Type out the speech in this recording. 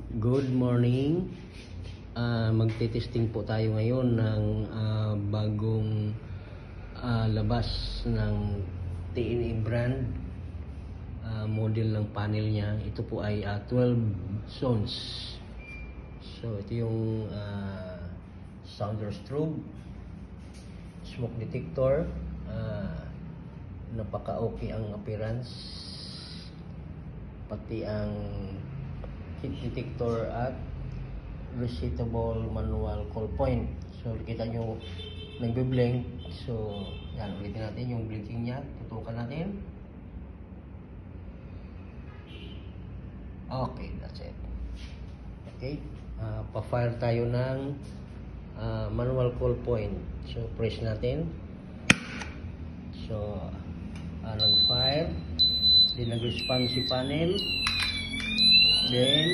Good morning. Magte-testing po tayo ngayon ng bagong labas ng TNA brand. Model ng panel niya. Ito po ay 12 zones. So ito yung sounder strobe, smoke detector. Napaka-okay ang appearance, pati ang heat detector at resettable manual call point. So kita nyo nagbe-blink. So yan, ulitin natin yung blinking nya. Tutukan natin. Okay, that's it. Okay, pa-fire tayo ng manual call point. So press natin. So nag-fire, then nag-respond si panel, then